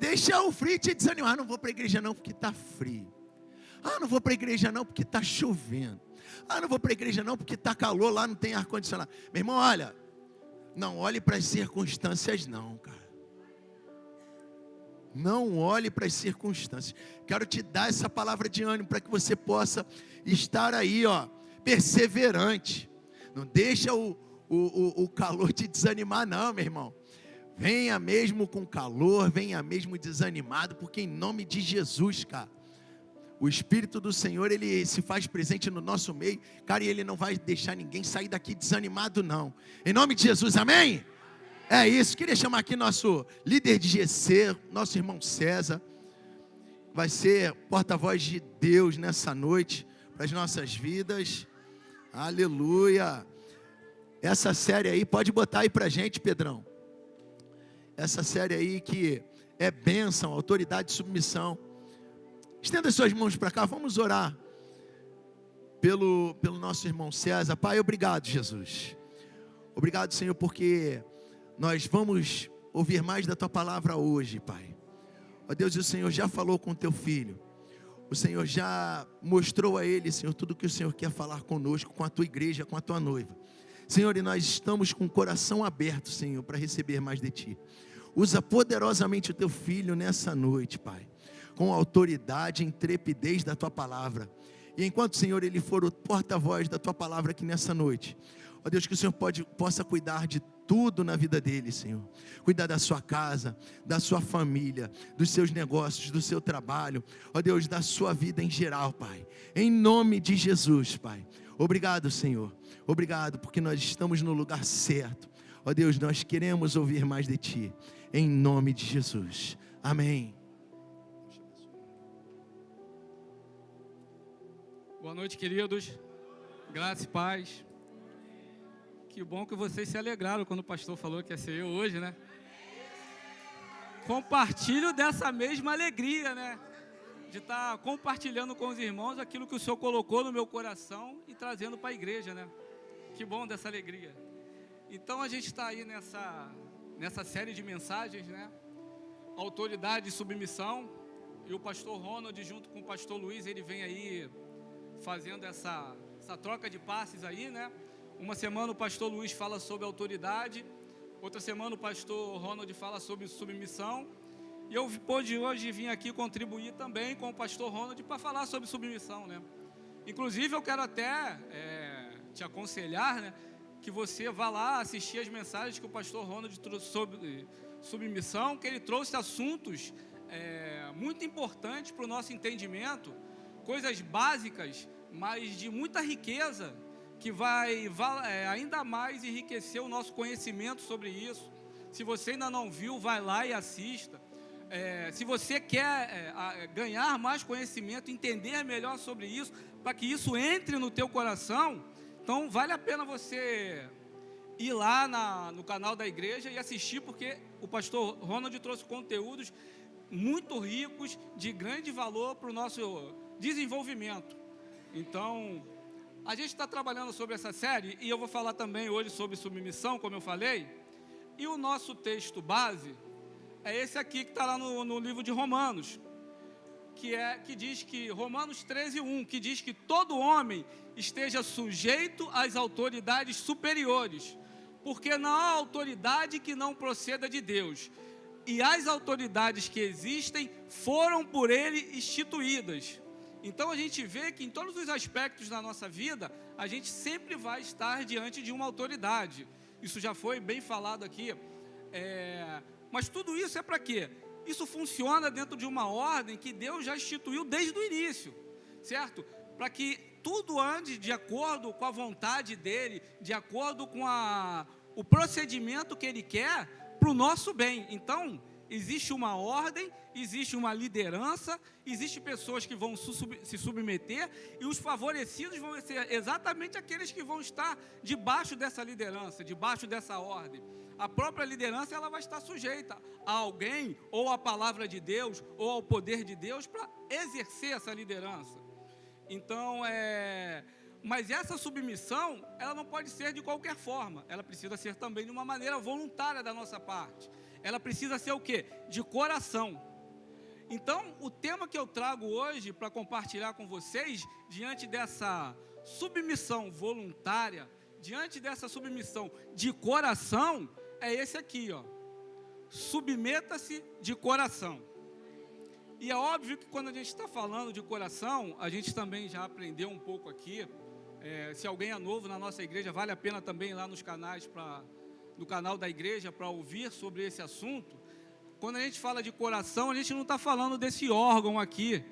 deixa o frio te desanimar. Não vou para a igreja não porque está frio. Não vou para a igreja não porque está chovendo. Não vou para a igreja não porque está calor, lá não tem ar-condicionado. Meu irmão, olha, não olhe para as circunstâncias não, cara. Não olhe para as circunstâncias. Quero te dar essa palavra de ânimo para que você possa estar aí, perseverante. Não deixa o calor te desanimar não, meu irmão. Venha mesmo com calor, venha mesmo desanimado, porque em nome de Jesus, cara, o Espírito do Senhor, Ele se faz presente no nosso meio, cara, e Ele não vai deixar ninguém sair daqui desanimado não. Em nome de Jesus, amém? É isso, queria chamar aqui nosso líder de GC, nosso irmão César, vai ser porta-voz de Deus nessa noite, para as nossas vidas, aleluia. Essa série aí, pode botar aí para a gente, Pedrão, essa série aí que é bênção, autoridade e submissão. Estenda suas mãos para cá, vamos orar pelo nosso irmão César. Pai, obrigado, Jesus, obrigado, Senhor, porque nós vamos ouvir mais da Tua palavra hoje, Pai. Ó Deus, o Senhor já falou com o Teu Filho. O Senhor já mostrou a Ele, Senhor, tudo que o Senhor quer falar conosco, com a Tua igreja, com a Tua noiva. Senhor, e nós estamos com o coração aberto, Senhor, para receber mais de Ti. Usa poderosamente o Teu Filho nessa noite, Pai, com a autoridade e intrepidez da Tua palavra. E enquanto, Senhor, Ele for o porta-voz da Tua palavra aqui nessa noite, ó Deus, que o Senhor possa cuidar de tudo na vida dele, Senhor. Cuidar da sua casa, da sua família, dos seus negócios, do seu trabalho, ó Deus, da sua vida em geral, Pai. Em nome de Jesus, Pai. Obrigado, Senhor. Obrigado, porque nós estamos no lugar certo. Ó Deus, nós queremos ouvir mais de Ti. Em nome de Jesus. Amém. Boa noite, queridos. Graça e paz. Que bom que vocês se alegraram quando o pastor falou que ia ser eu hoje, né? Compartilho dessa mesma alegria, né? De estar compartilhando com os irmãos aquilo que o Senhor colocou no meu coração e trazendo para a igreja, né? Que bom dessa alegria. Então a gente está aí nessa série de mensagens, né? Autoridade e submissão. E o pastor Ronald, junto com o pastor Luiz, ele vem aí fazendo essa troca de passes aí, né? Uma semana o pastor Luiz fala sobre autoridade, outra semana o pastor Ronald fala sobre submissão, e eu pude hoje vir aqui contribuir também com o pastor Ronald para falar sobre submissão, né? Inclusive eu quero até te aconselhar, né, que você vá lá assistir as mensagens que o pastor Ronald trouxe sobre submissão, que ele trouxe assuntos muito importantes para o nosso entendimento, coisas básicas, mas de muita riqueza, que vai ainda mais enriquecer o nosso conhecimento sobre isso. Se você ainda não viu, vai lá e assista. Se você quer ganhar mais conhecimento, entender melhor sobre isso, para que isso entre no teu coração, então vale a pena você ir lá no canal da igreja e assistir, porque o pastor Ronald trouxe conteúdos muito ricos, de grande valor para o nosso desenvolvimento. Então, a gente está trabalhando sobre essa série, e eu vou falar também hoje sobre submissão, como eu falei, e o nosso texto base é esse aqui que está lá no livro de Romanos, que diz que, Romanos 13:1, que diz que todo homem esteja sujeito às autoridades superiores, porque não há autoridade que não proceda de Deus, e as autoridades que existem foram por Ele instituídas. Então a gente vê que em todos os aspectos da nossa vida, a gente sempre vai estar diante de uma autoridade. Isso já foi bem falado aqui. Mas tudo isso é para quê? Isso funciona dentro de uma ordem que Deus já instituiu desde o início, certo? Para que tudo ande de acordo com a vontade dEle, de acordo com o procedimento que Ele quer para o nosso bem. Então, existe uma ordem, existe uma liderança, existem pessoas que vão se submeter, e os favorecidos vão ser exatamente aqueles que vão estar debaixo dessa liderança, debaixo dessa ordem. A própria liderança, ela vai estar sujeita a alguém, ou à palavra de Deus, ou ao poder de Deus, para exercer essa liderança. Então, mas essa submissão, ela não pode ser de qualquer forma, ela precisa ser também de uma maneira voluntária da nossa parte. Ela precisa ser o quê? De coração. Então, o tema que eu trago hoje para compartilhar com vocês, diante dessa submissão voluntária, diante dessa submissão de coração, é esse aqui, ó. Submeta-se de coração. E é óbvio que quando a gente está falando de coração, a gente também já aprendeu um pouco aqui. Se alguém é novo na nossa igreja, vale a pena também ir lá nos canais, no canal da igreja, para ouvir sobre esse assunto. Quando a gente fala de coração, a gente não está falando desse órgão aqui,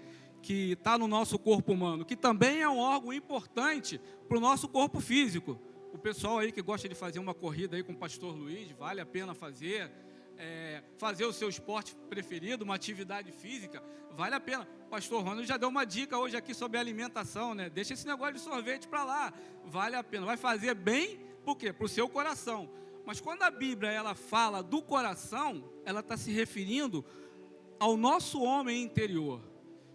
que está no nosso corpo humano, que também é um órgão importante para o nosso corpo físico. O pessoal aí que gosta de fazer uma corrida aí com o pastor Luiz, vale a pena fazer. Fazer o seu esporte preferido, uma atividade física, vale a pena. O pastor Ronald já deu uma dica hoje aqui sobre alimentação, né? Deixa esse negócio de sorvete para lá, vale a pena. Vai fazer bem, por quê? Para o seu coração. Mas quando a Bíblia ela fala do coração, ela está se referindo ao nosso homem interior.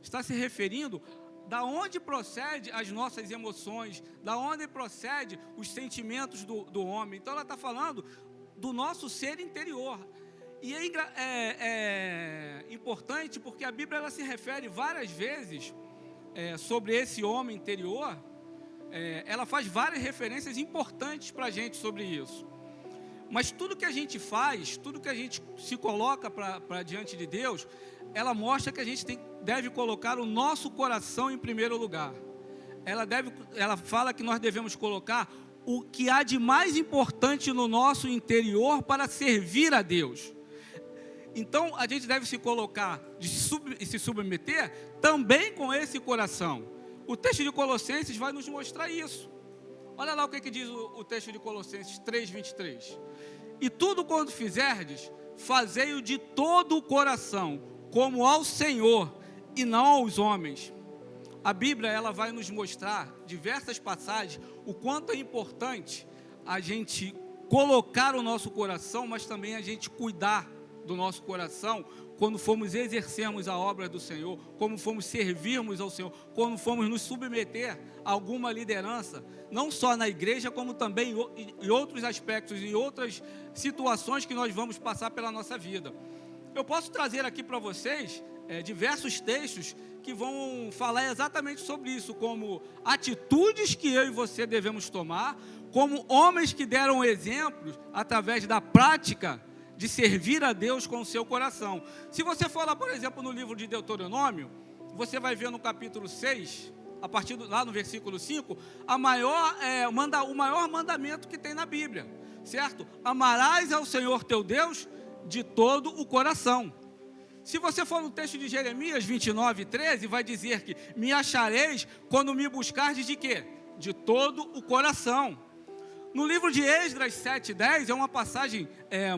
Está se referindo da onde procede as nossas emoções, da onde procede os sentimentos do homem. Então ela está falando do nosso ser interior. E é importante porque a Bíblia ela se refere várias vezes sobre esse homem interior. Ela faz várias referências importantes para a gente sobre isso. Mas tudo que a gente faz, tudo que a gente se coloca para diante de Deus, ela mostra que a gente deve colocar o nosso coração em primeiro lugar. Ela fala que nós devemos colocar o que há de mais importante no nosso interior para servir a Deus. Então, a gente deve se colocar e se submeter também com esse coração. O texto de Colossenses vai nos mostrar isso. Olha lá o que diz o texto de Colossenses 3:23. E tudo quanto fizerdes, fazei-o de todo o coração, como ao Senhor e não aos homens. A Bíblia ela vai nos mostrar diversas passagens o quanto é importante a gente colocar o nosso coração, mas também a gente cuidar do nosso coração quando formos exercermos a obra do Senhor, como formos servirmos ao Senhor, quando formos nos submeter a alguma liderança, não só na igreja, como também em outros aspectos, em outras situações que nós vamos passar pela nossa vida. Eu posso trazer aqui para vocês diversos textos que vão falar exatamente sobre isso, como atitudes que eu e você devemos tomar, como homens que deram exemplos através da prática de servir a Deus com o seu coração. Se você for lá, por exemplo, no livro de Deuteronômio, você vai ver no capítulo 6, a partir lá no versículo 5, o maior mandamento que tem na Bíblia, certo? Amarás ao Senhor teu Deus de todo o coração. Se você for no texto de Jeremias 29:13, vai dizer que me achareis quando me buscardes de quê? De todo o coração. No livro de Esdras 7:10, é uma passagem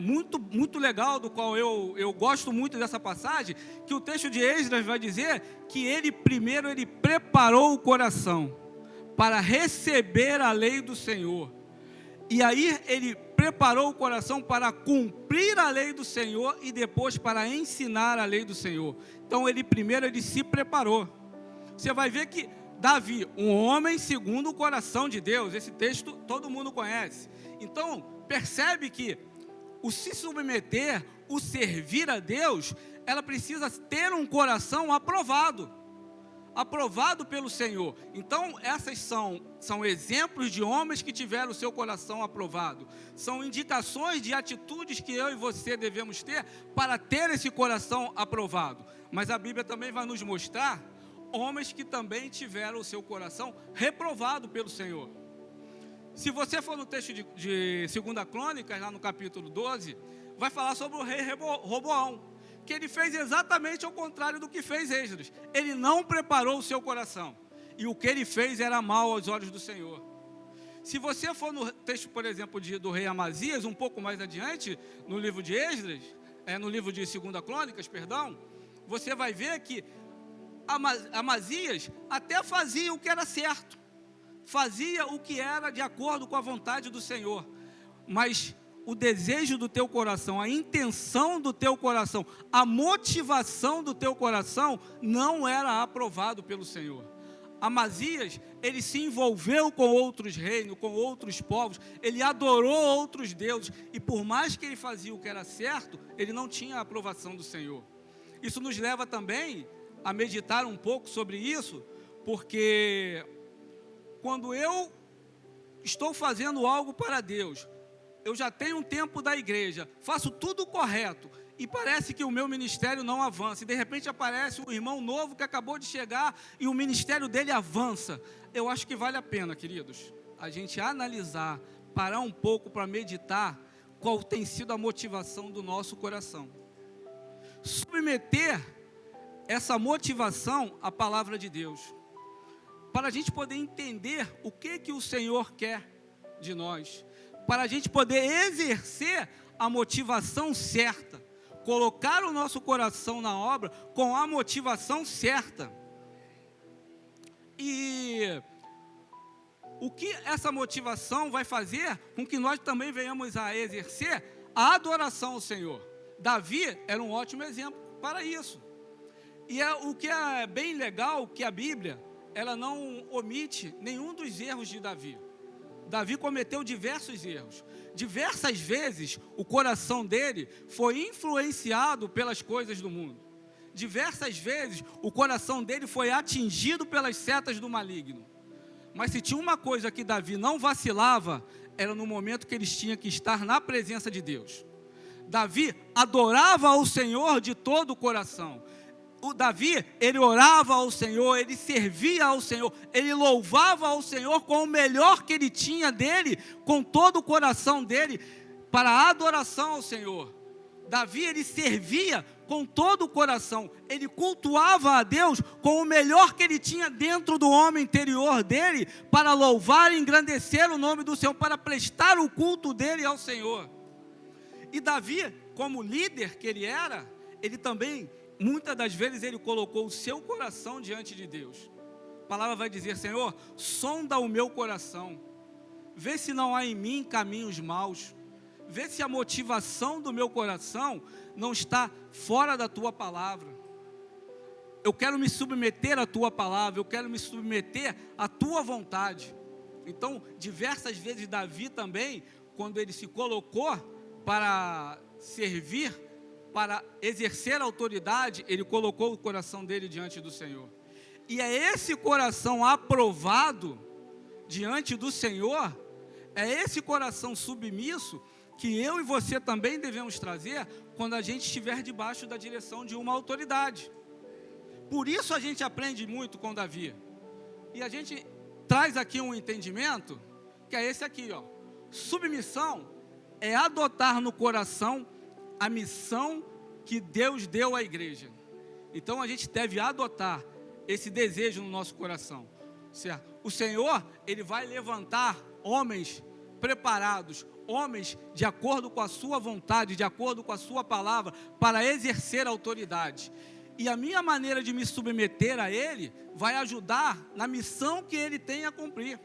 muito legal, do qual eu gosto muito dessa passagem, que o texto de Esdras vai dizer que ele preparou o coração para receber a lei do Senhor. E aí ele preparou o coração para cumprir a lei do Senhor e depois para ensinar a lei do Senhor. Então ele se preparou. Você vai ver que Davi, um homem segundo o coração de Deus, esse texto todo mundo conhece. Então, percebe que o se submeter, o servir a Deus, ela precisa ter um coração aprovado pelo Senhor. Então, essas são exemplos de homens que tiveram o seu coração aprovado. São indicações de atitudes que eu e você devemos ter para ter esse coração aprovado. Mas a Bíblia também vai nos mostrar homens que também tiveram o seu coração reprovado pelo Senhor. Se você for no texto de 2 Crônicas, lá no capítulo 12, vai falar sobre o rei Roboão, que ele fez exatamente ao contrário do que fez Esdras. Ele não preparou o seu coração, e o que ele fez era mal aos olhos do Senhor. Se você for no texto, por exemplo, do rei Amazias, um pouco mais adiante, no livro de Esdras, no livro de 2 Crônicas, você vai ver que Amazias até fazia o que era certo, fazia o que era de acordo com a vontade do Senhor, mas o desejo do teu coração, a intenção do teu coração, a motivação do teu coração não era aprovado pelo Senhor. Amazias, ele se envolveu com outros reinos, com outros povos, ele adorou outros deuses, e por mais que ele fazia o que era certo, ele não tinha a aprovação do Senhor. Isso nos leva também a meditar um pouco sobre isso, porque quando eu estou fazendo algo para Deus, eu já tenho um tempo da igreja, faço tudo correto, e parece que o meu ministério não avança, e de repente aparece um irmão novo que acabou de chegar, e o ministério dele avança. Eu acho que vale a pena, queridos, a gente analisar, parar um pouco para meditar, qual tem sido a motivação do nosso coração. Submeter essa motivação à palavra de Deus, para a gente poder entender o que o Senhor quer de nós, para a gente poder exercer a motivação certa, colocar o nosso coração na obra com a motivação certa. E o que essa motivação vai fazer com que nós também venhamos a exercer a adoração ao Senhor. Davi era um ótimo exemplo para isso. E o que é bem legal, que a Bíblia, ela não omite nenhum dos erros de Davi. Davi cometeu diversos erros. Diversas vezes o coração dele foi influenciado pelas coisas do mundo. Diversas vezes o coração dele foi atingido pelas setas do maligno. Mas se tinha uma coisa que Davi não vacilava, era no momento que ele tinha que estar na presença de Deus. Davi adorava ao Senhor de todo o coração. O Davi, ele orava ao Senhor, ele servia ao Senhor, ele louvava ao Senhor com o melhor que ele tinha dele, com todo o coração dele, para a adoração ao Senhor. Davi, ele servia com todo o coração, ele cultuava a Deus com o melhor que ele tinha dentro do homem interior dele, para louvar e engrandecer o nome do Senhor, para prestar o culto dele ao Senhor. E Davi, como líder que ele era, ele também, muitas das vezes, ele colocou o seu coração diante de Deus. A palavra vai dizer: Senhor, sonda o meu coração, vê se não há em mim caminhos maus, vê se a motivação do meu coração não está fora da tua palavra. Eu quero me submeter à tua palavra, eu quero me submeter à tua vontade. Então, diversas vezes Davi também, quando ele se colocou para servir, para exercer a autoridade, ele colocou o coração dele diante do Senhor. E é esse coração aprovado diante do Senhor, é esse coração submisso que eu e você também devemos trazer quando a gente estiver debaixo da direção de uma autoridade. Por isso a gente aprende muito com Davi. E a gente traz aqui um entendimento, que é esse aqui, ó. Submissão é adotar no coração a missão que Deus deu à igreja. Então a gente deve adotar esse desejo no nosso coração, certo? O Senhor, ele vai levantar homens preparados, homens de acordo com a sua vontade, de acordo com a sua palavra, para exercer a autoridade. E a minha maneira de me submeter a ele vai ajudar na missão que ele tem a cumprir.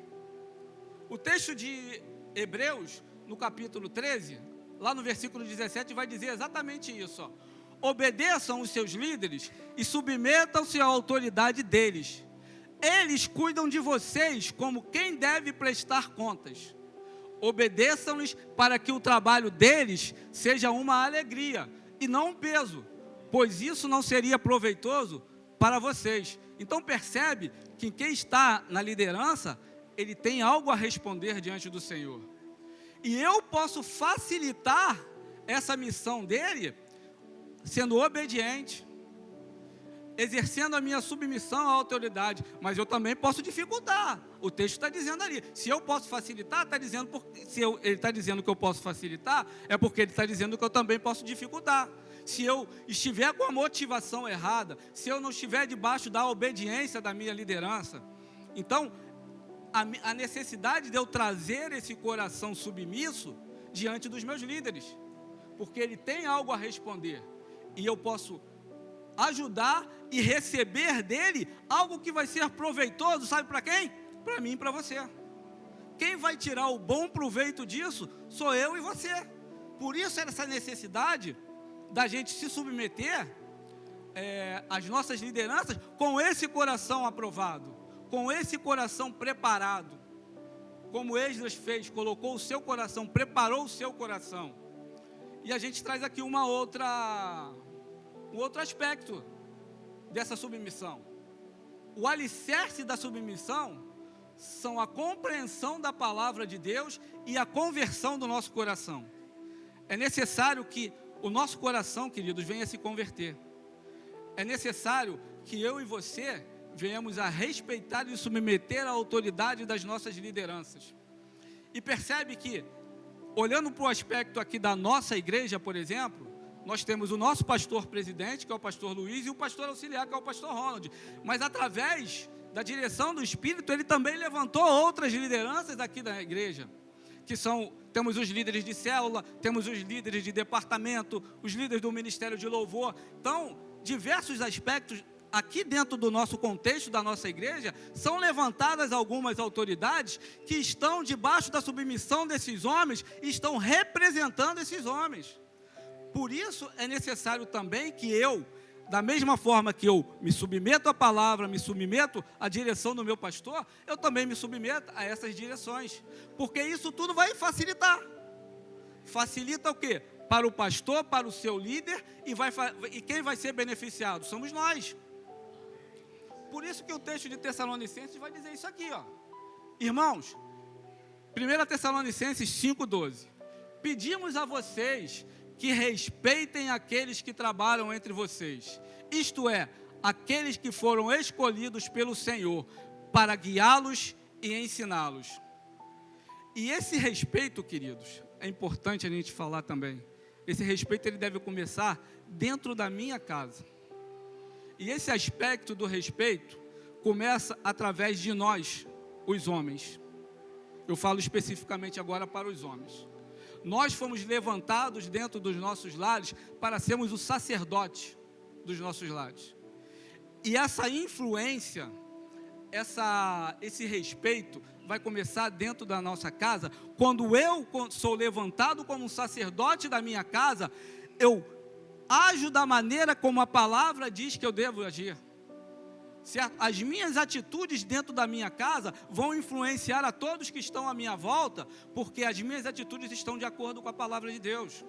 O texto de Hebreus, no capítulo 13, lá no versículo 17, vai dizer exatamente isso, ó. Obedeçam os seus líderes e submetam-se à autoridade deles. Eles cuidam de vocês como quem deve prestar contas. Obedeçam-lhes para que o trabalho deles seja uma alegria e não um peso, pois isso não seria proveitoso para vocês. Então percebe que quem está na liderança, ele tem algo a responder diante do Senhor. E eu posso facilitar essa missão dele sendo obediente, exercendo a minha submissão à autoridade, mas eu também posso dificultar. O texto está dizendo ali, se eu posso facilitar, está dizendo, ele está dizendo que eu posso facilitar, é porque ele está dizendo que eu também posso dificultar. Se eu estiver com a motivação errada, se eu não estiver debaixo da obediência da minha liderança, então a necessidade de eu trazer esse coração submisso diante dos meus líderes, porque ele tem algo a responder, e eu posso ajudar e receber dele algo que vai ser proveitoso, sabe para quem? Para mim e para você. Quem vai tirar o bom proveito disso sou eu e você. Por isso essa necessidade da gente se submeter às nossas lideranças com esse coração aprovado, com esse coração preparado, como Esdras fez, colocou o seu coração, preparou o seu coração. E a gente traz aqui uma outra um outro aspecto dessa submissão. O alicerce da submissão são a compreensão da palavra de Deus e a conversão do nosso coração. É necessário que o nosso coração, queridos, venha se converter. É necessário que eu e você venhamos a respeitar e submeter a autoridade das nossas lideranças. E percebe que, olhando para o aspecto aqui da nossa igreja, por exemplo, nós temos o nosso pastor presidente, que é o pastor Luiz, e o pastor auxiliar, que é o pastor Ronald. Mas através da direção do Espírito, ele também levantou outras lideranças aqui da igreja, que são, temos os líderes de célula, temos os líderes de departamento, os líderes do ministério de louvor. Então, diversos aspectos aqui dentro do nosso contexto da nossa igreja, são levantadas algumas autoridades que estão debaixo da submissão desses homens e estão representando esses homens. Por isso é necessário também que eu, da mesma forma que eu me submeto à palavra, me submeto à direção do meu pastor, eu também me submeto a essas direções, porque isso tudo vai facilitar. Facilita o quê? Para o pastor, para o seu líder, e quem vai ser beneficiado? Somos nós. Por isso que o texto de Tessalonicenses vai dizer isso aqui, ó. Irmãos, 1 Tessalonicenses 5,12. Pedimos a vocês que respeitem aqueles que trabalham entre vocês, isto é, aqueles que foram escolhidos pelo Senhor para guiá-los e ensiná-los. E esse respeito, queridos, é importante a gente falar também. Esse respeito ele deve começar dentro da minha casa. E esse aspecto do respeito começa através de nós, os homens. Eu falo especificamente agora para os homens. Nós fomos levantados dentro dos nossos lares para sermos o sacerdote dos nossos lares. E essa influência, esse respeito vai começar dentro da nossa casa. Quando eu sou levantado como um sacerdote da minha casa, eu ajo da maneira como a palavra diz que eu devo agir. Certo? As minhas atitudes dentro da minha casa vão influenciar a todos que estão à minha volta, porque as minhas atitudes estão de acordo com a palavra de Deus.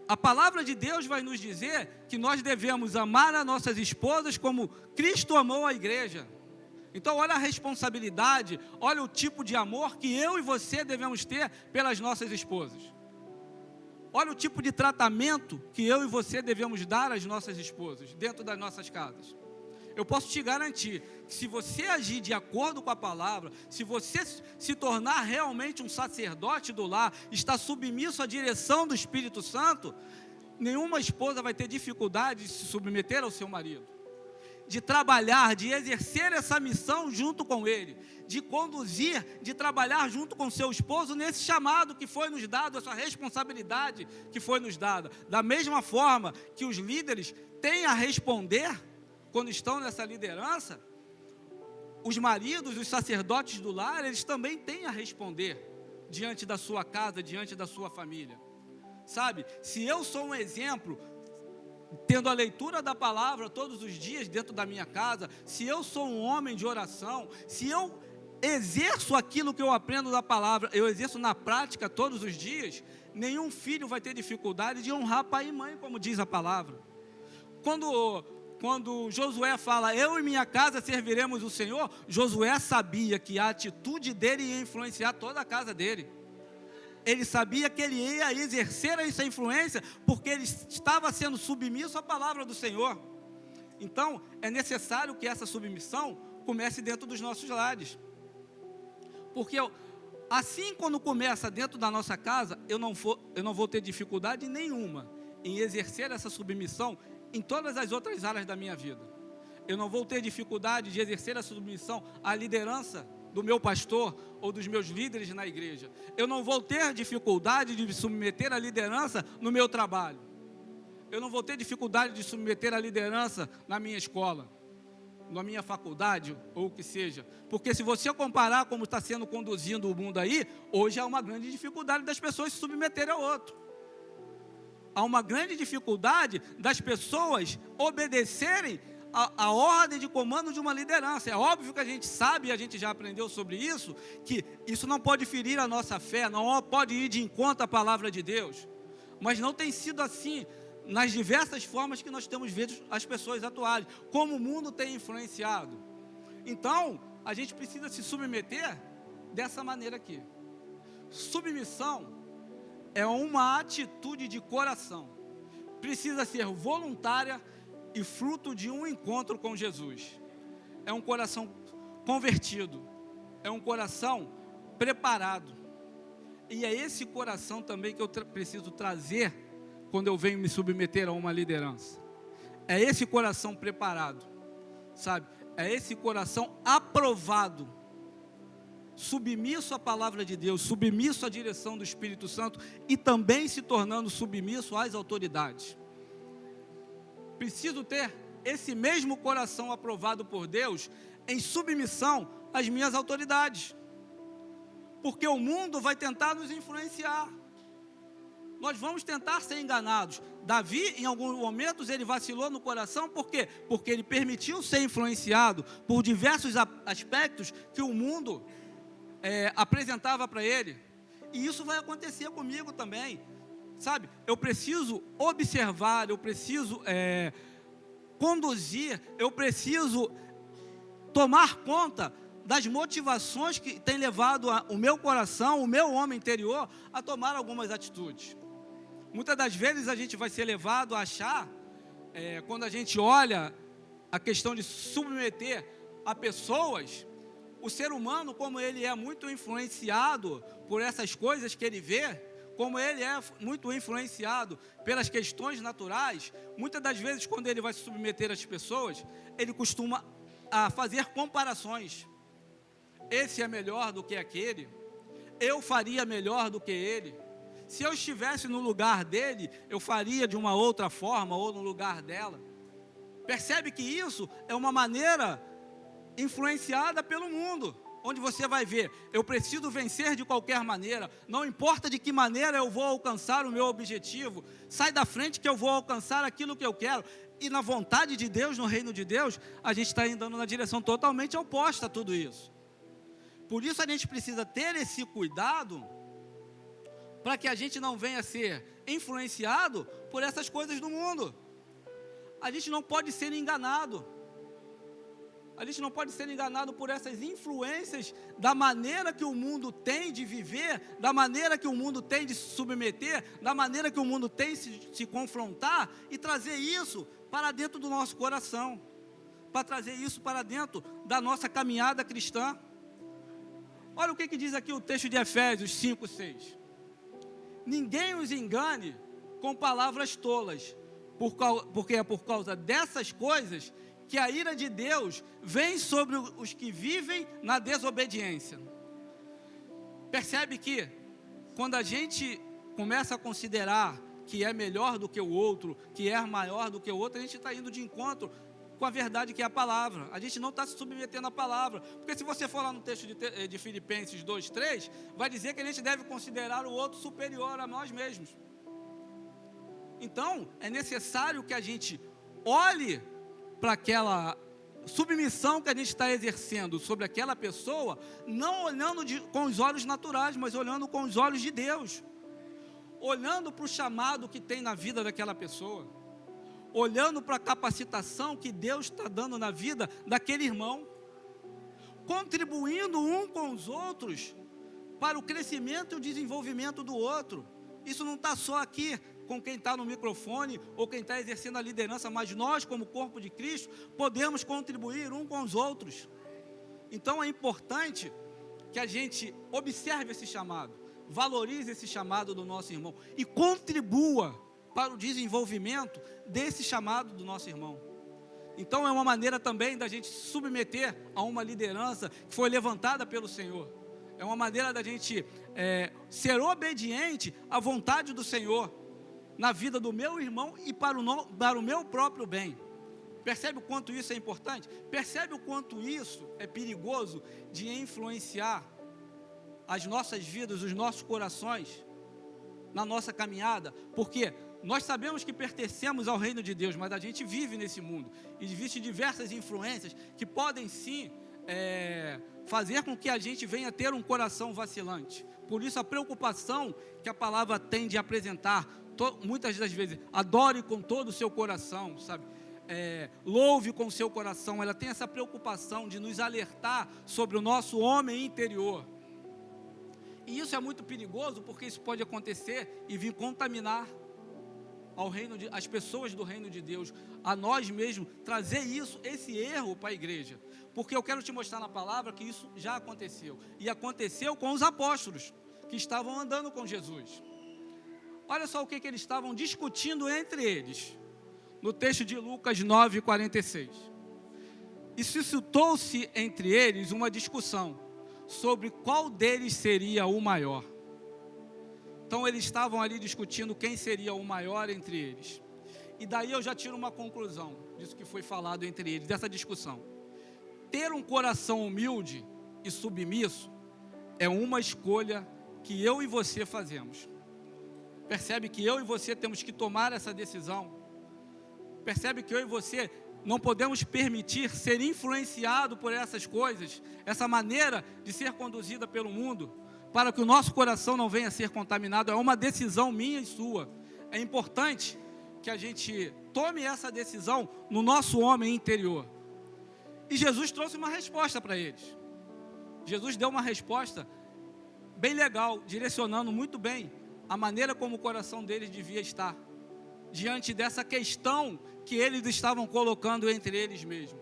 A palavra de Deus vai nos dizer que nós devemos amar as nossas esposas como Cristo amou a igreja. Então olha a responsabilidade, olha o tipo de amor que eu e você devemos ter pelas nossas esposas. Olha o tipo de tratamento que eu e você devemos dar às nossas esposas, dentro das nossas casas. Eu posso te garantir que se você agir de acordo com a palavra, se você se tornar realmente um sacerdote do lar, estar submisso à direção do Espírito Santo, nenhuma esposa vai ter dificuldade de se submeter ao seu marido, de trabalhar, de exercer essa missão junto com ele, de conduzir, de trabalhar junto com seu esposo nesse chamado que foi nos dado, essa responsabilidade que foi nos dada. Da mesma forma que os líderes têm a responder, quando estão nessa liderança, os maridos, os sacerdotes do lar, eles também têm a responder diante da sua casa, diante da sua família. Sabe, se eu sou um exemplo, tendo a leitura da palavra todos os dias dentro da minha casa, se eu sou um homem de oração, se eu exerço aquilo que eu aprendo da palavra, eu exerço na prática todos os dias, nenhum filho vai ter dificuldade de honrar pai e mãe, como diz a palavra. Quando Josué fala, eu e minha casa serviremos o Senhor, Josué sabia que a atitude dele ia influenciar toda a casa dele. Ele sabia que ele ia exercer essa influência, porque ele estava sendo submisso à palavra do Senhor. Então, é necessário que essa submissão comece dentro dos nossos lares. Porque assim, quando começa dentro da nossa casa, eu não vou ter dificuldade nenhuma em exercer essa submissão em todas as outras áreas da minha vida. Eu não vou ter dificuldade de exercer a submissão à liderança do meu pastor ou dos meus líderes na igreja. Eu não vou ter dificuldade de me submeter à liderança no meu trabalho. Eu não vou ter dificuldade de submeter à liderança na minha escola, na minha faculdade, ou o que seja. Porque se você comparar como está sendo conduzindo o mundo aí, hoje há uma grande dificuldade das pessoas se submeterem ao outro. Há uma grande dificuldade das pessoas obedecerem a ordem de comando de uma liderança. É óbvio que a gente sabe, e a gente já aprendeu sobre isso, que isso não pode ferir a nossa fé, não pode ir de encontro à palavra de Deus. Mas não tem sido assim nas diversas formas que nós temos visto as pessoas atuarem, como o mundo tem influenciado. Então, a gente precisa se submeter dessa maneira aqui. Submissão é uma atitude de coração, precisa ser voluntária e fruto de um encontro com Jesus. É um coração convertido, é um coração preparado, e é esse coração também que eu preciso trazer quando eu venho me submeter a uma liderança. É esse coração preparado, sabe? É esse coração aprovado, submisso à palavra de Deus, submisso à direção do Espírito Santo e também se tornando submisso às autoridades. Preciso ter esse mesmo coração aprovado por Deus em submissão às minhas autoridades, porque o mundo vai tentar nos influenciar. Nós vamos tentar ser enganados. Davi, em alguns momentos, ele vacilou no coração, por quê? Porque ele permitiu ser influenciado por diversos aspectos que o mundo apresentava para ele. E isso vai acontecer comigo também, sabe? Eu preciso observar, eu preciso conduzir, eu preciso tomar conta das motivações que têm levado o meu coração, o meu homem interior, a tomar algumas atitudes. Muitas das vezes a gente vai ser levado a achar, quando a gente olha a questão de submeter a pessoas, o ser humano, como ele é muito influenciado por essas coisas que ele vê, como ele é muito influenciado pelas questões naturais, muitas das vezes quando ele vai se submeter às pessoas, ele costuma a fazer comparações. Esse é melhor do que aquele, eu faria melhor do que ele. Se eu estivesse no lugar dele, eu faria de uma outra forma, ou no lugar dela. Percebe que isso é uma maneira influenciada pelo mundo, onde você vai ver, eu preciso vencer de qualquer maneira, não importa de que maneira eu vou alcançar o meu objetivo, sai da frente que eu vou alcançar aquilo que eu quero. E na vontade de Deus, no reino de Deus, a gente está andando na direção totalmente oposta a tudo isso. Por isso a gente precisa ter esse cuidado, para que a gente não venha a ser influenciado por essas coisas do mundo. A gente não pode ser enganado. A gente não pode ser enganado por essas influências da maneira que o mundo tem de viver, da maneira que o mundo tem de se submeter, da maneira que o mundo tem de se confrontar, e trazer isso para dentro do nosso coração, para trazer isso para dentro da nossa caminhada cristã. Olha o que diz aqui o texto de Efésios 5:6. Ninguém os engane com palavras tolas, porque é por causa dessas coisas que a ira de Deus vem sobre os que vivem na desobediência. Percebe que quando a gente começa a considerar que é melhor do que o outro, que é maior do que o outro, a gente está indo de encontro com a verdade que é a palavra. A gente não está se submetendo à palavra, porque se você for lá no texto de Filipenses 2:3, vai dizer que a gente deve considerar o outro superior a nós mesmos. Então, é necessário que a gente olhe para aquela submissão que a gente está exercendo sobre aquela pessoa, não olhando com os olhos naturais, mas olhando com os olhos de Deus, olhando para o chamado que tem na vida daquela pessoa, olhando para a capacitação que Deus está dando na vida daquele irmão, contribuindo um com os outros para o crescimento e o desenvolvimento do outro. Isso não está só aqui com quem está no microfone ou quem está exercendo a liderança, mas nós, como corpo de Cristo, podemos contribuir um com os outros. Então é importante que a gente observe esse chamado, valorize esse chamado do nosso irmão e contribua para o desenvolvimento desse chamado do nosso irmão. Então é uma maneira também da gente se submeter a uma liderança que foi levantada pelo Senhor. É uma maneira da gente ser obediente à vontade do Senhor na vida do meu irmão e para o meu próprio bem. Percebe o quanto isso é importante? Percebe o quanto isso é perigoso de influenciar as nossas vidas, os nossos corações na nossa caminhada? Porque nós sabemos que pertencemos ao reino de Deus, mas a gente vive nesse mundo e existem diversas influências que podem sim fazer com que a gente venha ter um coração vacilante. Por isso a preocupação que a palavra tem de apresentar muitas das vezes, adore com todo o seu coração, sabe? Louve com o seu coração. Ela tem essa preocupação de nos alertar sobre o nosso homem interior. E isso é muito perigoso, porque isso pode acontecer e vir contaminar as pessoas do reino de Deus, a nós mesmos, trazer esse erro para a igreja. Porque eu quero te mostrar na palavra que isso já aconteceu. E aconteceu com os apóstolos que estavam andando com Jesus. Olha só o que eles estavam discutindo entre eles, no texto de Lucas 9:46. E suscitou-se entre eles uma discussão sobre qual deles seria o maior. Então eles estavam ali discutindo quem seria o maior entre eles. E daí eu já tiro uma conclusão disso que foi falado entre eles, dessa discussão. Ter um coração humilde e submisso é uma escolha que eu e você fazemos. Percebe que eu e você temos que tomar essa decisão. Percebe que eu e você não podemos permitir ser influenciado por essas coisas, essa maneira de ser conduzida pelo mundo, para que o nosso coração não venha a ser contaminado. É uma decisão minha e sua. É importante que a gente tome essa decisão no nosso homem interior. E Jesus trouxe uma resposta para eles. Jesus deu uma resposta bem legal, direcionando muito bem a maneira como o coração deles devia estar, diante dessa questão que eles estavam colocando entre eles mesmos.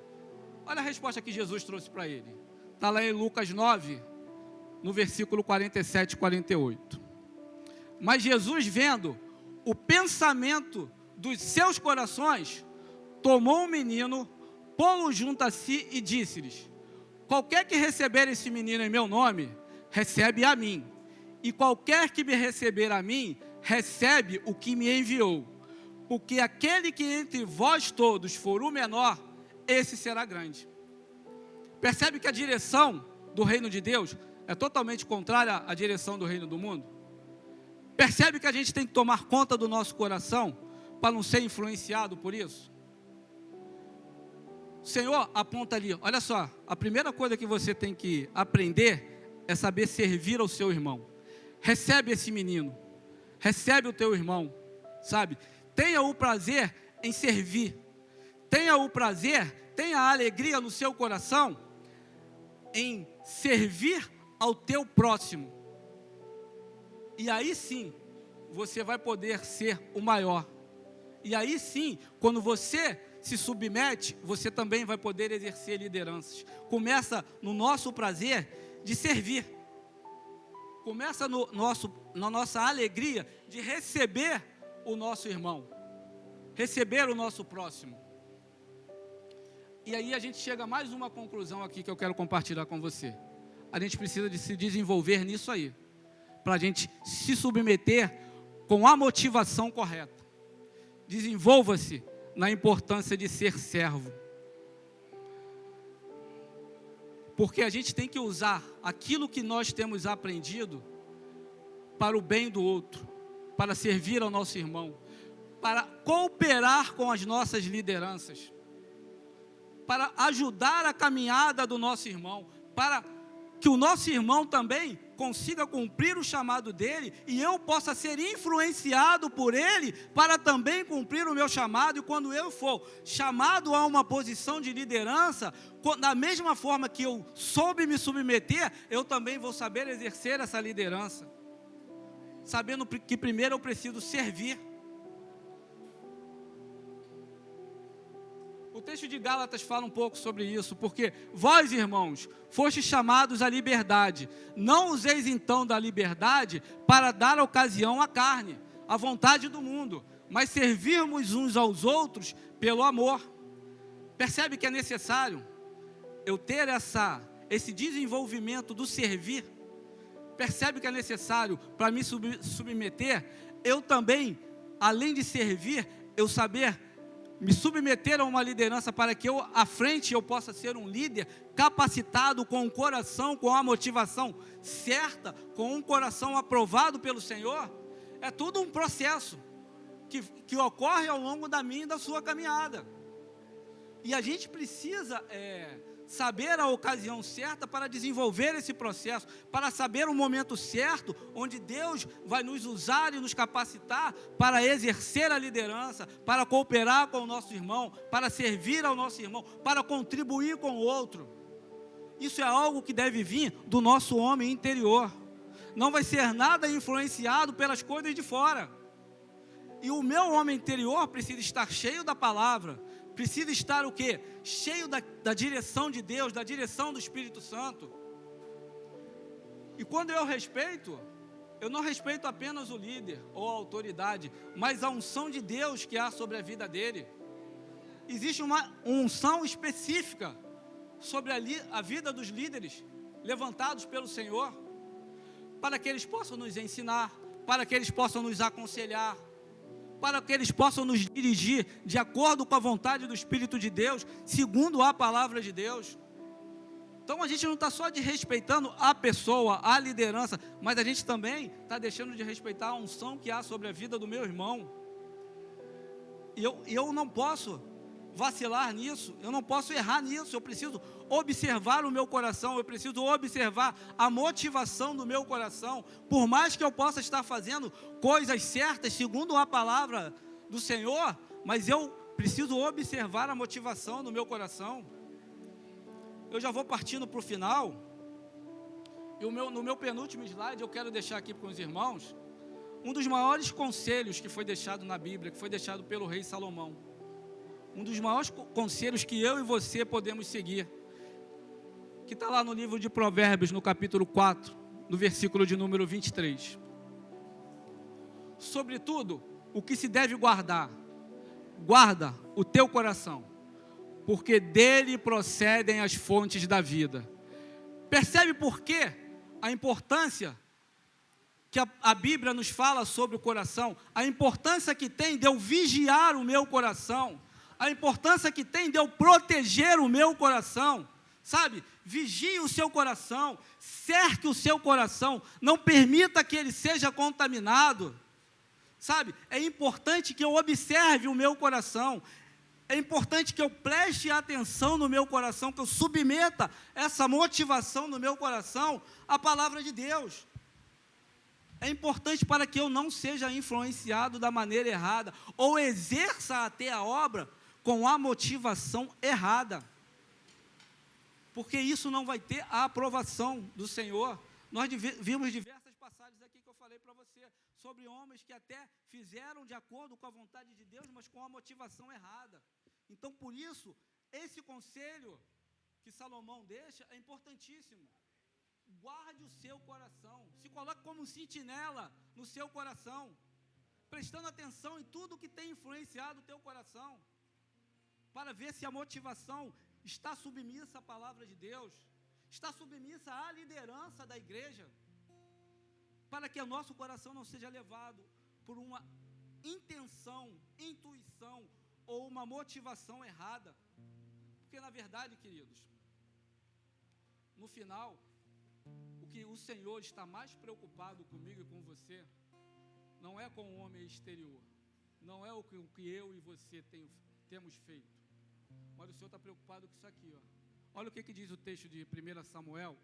Olha a resposta que Jesus trouxe para ele. Está lá em Lucas 9, no versículo 47 e 48. Mas Jesus, vendo o pensamento dos seus corações, tomou um menino, pô-lo junto a si e disse-lhes: qualquer que receber esse menino em meu nome, recebe a mim. E qualquer que me receber a mim, recebe o que me enviou. Porque aquele que entre vós todos for o menor, esse será grande. Percebe que a direção do reino de Deus é totalmente contrária à direção do reino do mundo? Percebe que a gente tem que tomar conta do nosso coração para não ser influenciado por isso? O Senhor aponta ali, olha só, a primeira coisa que você tem que aprender é saber servir ao seu irmão. Recebe esse menino, recebe o teu irmão, sabe? Tenha o prazer em servir, tenha o prazer, tenha a alegria no seu coração em servir ao teu próximo. E aí sim, você vai poder ser o maior. E aí sim, quando você se submete, você também vai poder exercer lideranças. Começa no nosso prazer de servir. Começa na nossa alegria de receber o nosso irmão, receber o nosso próximo. E aí a gente chega a mais uma conclusão aqui que eu quero compartilhar com você. A gente precisa de se desenvolver nisso aí, para a gente se submeter com a motivação correta. Desenvolva-se na importância de ser servo. Porque a gente tem que usar aquilo que nós temos aprendido para o bem do outro, para servir ao nosso irmão, para cooperar com as nossas lideranças, para ajudar a caminhada do nosso irmão, para que o nosso irmão também consiga cumprir o chamado dele e eu possa ser influenciado por ele para também cumprir o meu chamado. E quando eu for chamado a uma posição de liderança, da mesma forma que eu soube me submeter, eu também vou saber exercer essa liderança, sabendo que primeiro eu preciso servir. O texto de Gálatas fala um pouco sobre isso, porque vós, irmãos, fostes chamados à liberdade. Não useis então da liberdade para dar ocasião à carne, à vontade do mundo, mas servirmos uns aos outros pelo amor. Percebe que é necessário eu ter esse desenvolvimento do servir? Percebe que é necessário para me submeter, eu também, além de servir, eu saber me submeter a uma liderança para que eu, à frente, eu possa ser um líder capacitado, com o coração, com a motivação certa, com um coração aprovado pelo Senhor. É tudo um processo que ocorre ao longo da minha e da sua caminhada. E a gente precisa saber a ocasião certa para desenvolver esse processo, para saber o momento certo, onde Deus vai nos usar e nos capacitar para exercer a liderança, para cooperar com o nosso irmão, para servir ao nosso irmão, para contribuir com o outro. Isso é algo que deve vir do nosso homem interior. Não vai ser nada influenciado pelas coisas de fora. E o meu homem interior precisa estar cheio da palavra, precisa estar o quê? Cheio da direção de Deus, da direção do Espírito Santo. E quando eu respeito, eu não respeito apenas o líder ou a autoridade, mas a unção de Deus que há sobre a vida dele. Existe uma unção específica sobre a vida dos líderes, levantados pelo Senhor, para que eles possam nos ensinar, para que eles possam nos aconselhar, para que eles possam nos dirigir de acordo com a vontade do Espírito de Deus, segundo a palavra de Deus. Então a gente não está só respeitando a pessoa, a liderança, mas a gente também está deixando de respeitar a unção que há sobre a vida do meu irmão. E eu não posso vacilar nisso, eu não posso errar nisso, eu preciso observar o meu coração, eu preciso observar a motivação do meu coração, por mais que eu possa estar fazendo coisas certas, segundo a palavra do Senhor, mas eu preciso observar a motivação do meu coração. Eu já vou partindo para o final, e no meu penúltimo slide eu quero deixar aqui para os irmãos, um dos maiores conselhos que foi deixado na Bíblia, que foi deixado pelo rei Salomão. Um dos maiores conselhos que eu e você podemos seguir, que está lá no livro de Provérbios, no capítulo 4, no versículo de número 23. Sobretudo, o que se deve guardar, guarda o teu coração, porque dele procedem as fontes da vida. Percebe por quê a importância que a Bíblia nos fala sobre o coração, a importância que tem de eu vigiar o meu coração, a importância que tem de eu proteger o meu coração, sabe? Vigie o seu coração, cerque o seu coração, não permita que ele seja contaminado, sabe? É importante que eu observe o meu coração, é importante que eu preste atenção no meu coração, que eu submeta essa motivação no meu coração à palavra de Deus. É importante para que eu não seja influenciado da maneira errada, ou exerça até a obra com a motivação errada, porque isso não vai ter a aprovação do Senhor. Nós vimos diversas passagens aqui que eu falei para você, sobre homens que até fizeram de acordo com a vontade de Deus, mas com a motivação errada. Então, por isso, esse conselho que Salomão deixa é importantíssimo. Guarde o seu coração, se coloque como sentinela no seu coração, prestando atenção em tudo que tem influenciado o teu coração, para ver se a motivação está submissa à palavra de Deus, está submissa à liderança da igreja, para que o nosso coração não seja levado por uma intenção, intuição ou uma motivação errada. Porque na verdade, queridos, no final, o que o Senhor está mais preocupado comigo e com você, não é com o homem exterior, não é o que eu e você temos feito, mas o Senhor está preocupado com isso aqui, ó. Olha o que diz o texto de 1 Samuel,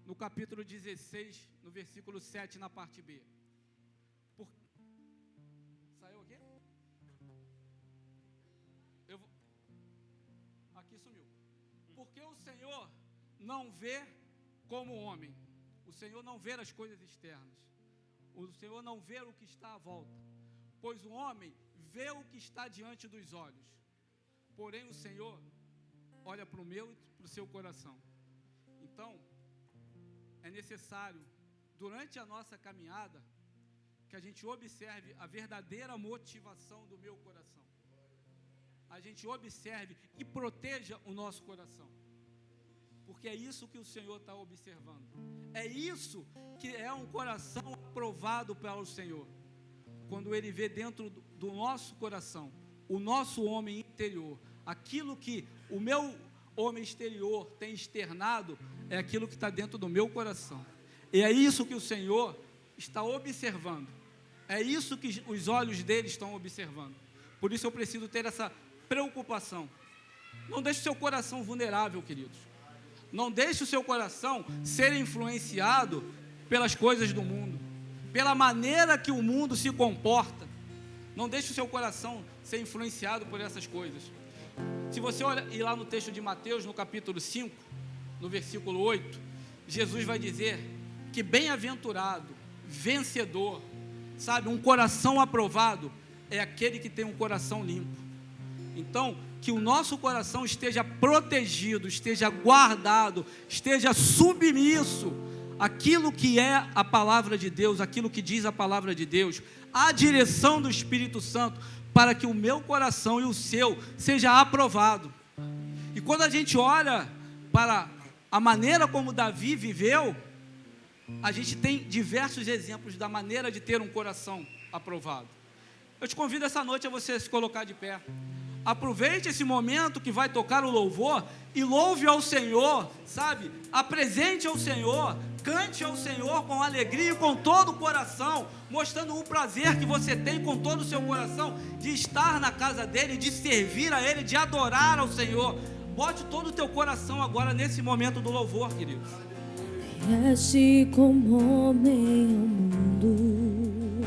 no capítulo 16, no versículo 7, na parte B. Saiu aqui? Aqui sumiu. Porque o Senhor não vê como o homem, o Senhor não vê as coisas externas, o Senhor não vê o que está à volta, pois o homem vê o que está diante dos olhos, porém o Senhor olha para o meu e para o seu coração. Então, é necessário, durante a nossa caminhada, que a gente observe a verdadeira motivação do meu coração, a gente observe e proteja o nosso coração, porque é isso que o Senhor está observando, é isso que é um coração aprovado pelo Senhor, quando Ele vê dentro do nosso coração, o nosso homem interior, aquilo que o meu homem exterior tem externado, é aquilo que está dentro do meu coração, e é isso que o Senhor está observando, é isso que os olhos dele estão observando. Por isso eu preciso ter essa preocupação Não deixe o seu coração vulnerável, queridos. Não deixe o seu coração ser influenciado pelas coisas do mundo, pela maneira que o mundo se comporta. Não deixe o seu coração ser influenciado por essas coisas. Se você ir lá no texto de Mateus, no capítulo 5, no versículo 8, Jesus vai dizer que bem-aventurado, vencedor, sabe, um coração aprovado, é aquele que tem um coração limpo. Então, que o nosso coração esteja protegido, esteja guardado, esteja submisso àquilo que é a palavra de Deus, aquilo que diz a palavra de Deus, a direção do Espírito Santo, para que o meu coração e o seu seja aprovado. E quando a gente olha para a maneira como Davi viveu, a gente tem diversos exemplos da maneira de ter um coração aprovado. Eu te convido essa noite a você se colocar de pé. Aproveite esse momento que vai tocar o louvor e louve ao Senhor, sabe? Apresente ao Senhor, cante ao Senhor com alegria e com todo o coração, mostrando o prazer que você tem com todo o seu coração de estar na casa dEle, de servir a Ele, de adorar ao Senhor. Bote todo o teu coração agora nesse momento do louvor, queridos. Vieste como homem ao mundo,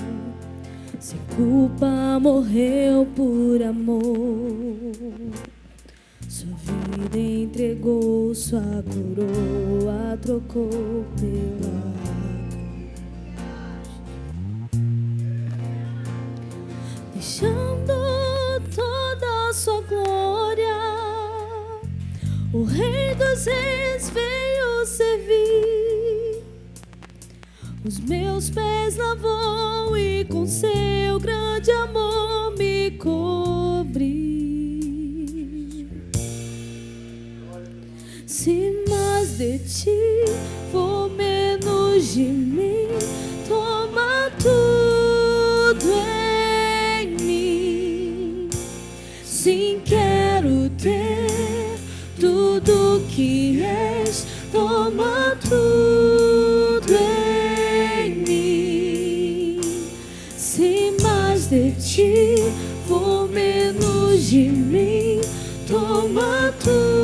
sem culpa morreu por amor. Sua vida entregou, sua coroa trocou pela cruz, deixando toda a sua glória. O Rei dos Reis veio servir. Os meus pés lavou e com seu grande amor me cobriu. Se mais de ti for menos de mim, toma tudo em mim. Sim, quero ter tudo que és, toma tudo em mim. Se mais de ti for menos de mim, toma tudo